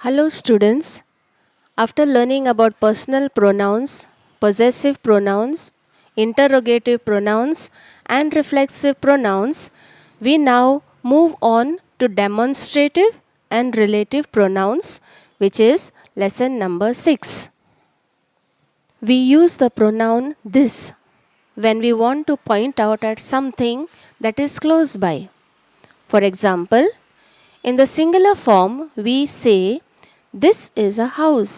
Hello, students. After learning about personal pronouns, possessive pronouns, interrogative pronouns, and reflexive pronouns, we now move on to demonstrative and relative pronouns, which is lesson number 6. We use the pronoun this when we want to point out at something that is close by. For example, in the singular form, we say, "This is a house."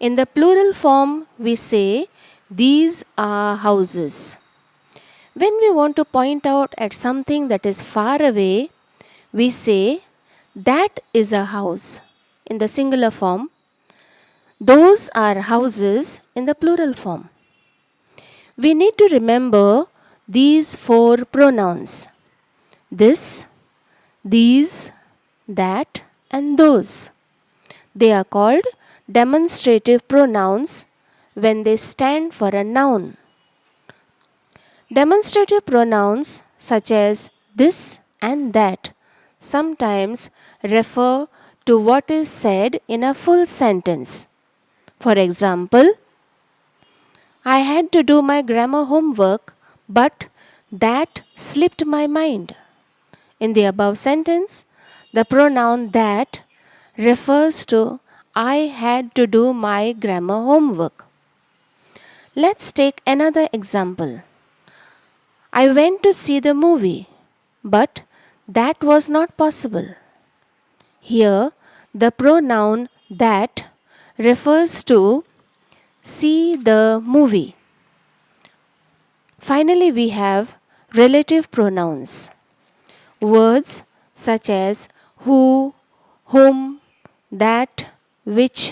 In the plural form, we say, "These are houses." When we want to point out at something that is far away, we say, "That is a house." In the singular form, "Those are houses." In the plural form. We need to remember these 4 pronouns: this, these, that, and those. They are called demonstrative pronouns when they stand for a noun. Demonstrative pronouns such as this and that sometimes refer to what is said in a full sentence. For example, "I had to do my grammar homework, but that slipped my mind." In the above sentence, the pronoun that refers to "I had to do my grammar homework." Let's take another example. "I went to see the movie, but that was not possible." Here, the pronoun that refers to see the movie. Finally, we have relative pronouns. Words such as who, whom, that, which,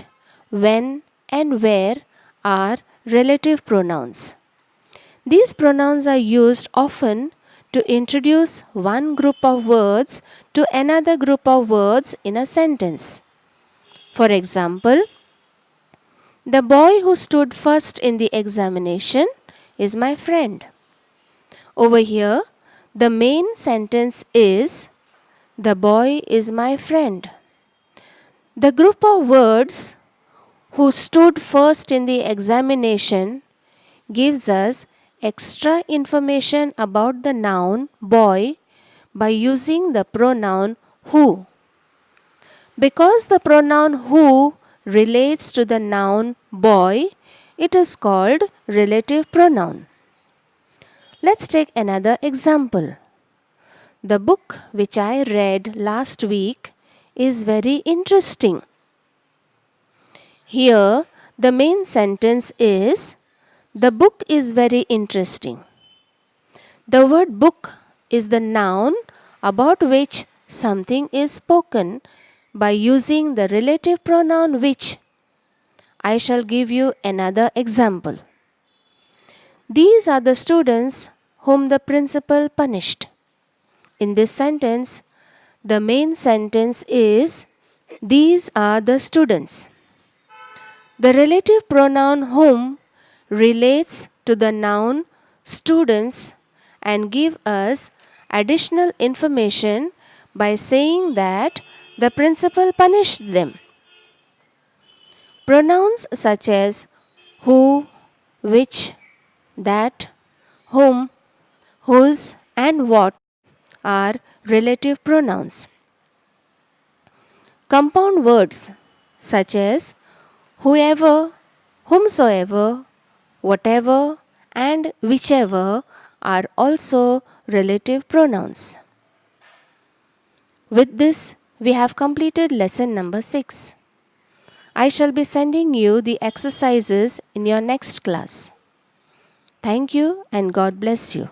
when, and where are relative pronouns. These pronouns are used often to introduce one group of words to another group of words in a sentence. For example, "The boy who stood first in the examination is my friend." Over here, the main sentence is, "The boy is my friend." The group of words "who stood first in the examination" gives us extra information about the noun boy by using the pronoun who. Because the pronoun who relates to the noun boy, it is called relative pronoun. Let's take another example. "The book which I read last week is very interesting." Here, the main sentence is, "The book is very interesting." The word book is the noun about which something is spoken by using the relative pronoun which. I shall give you another example. "These are the students whom the principal punished." In this sentence, the main sentence is, "These are the students." The relative pronoun whom relates to the noun students and give us additional information by saying that the principal punished them. Pronouns such as who, which, that, whom, whose, and what are relative pronouns. Compound words such as whoever, whomsoever, whatever, and whichever are also relative pronouns. With this, we have completed lesson number 6. I shall be sending you the exercises in your next class. Thank you and God bless you.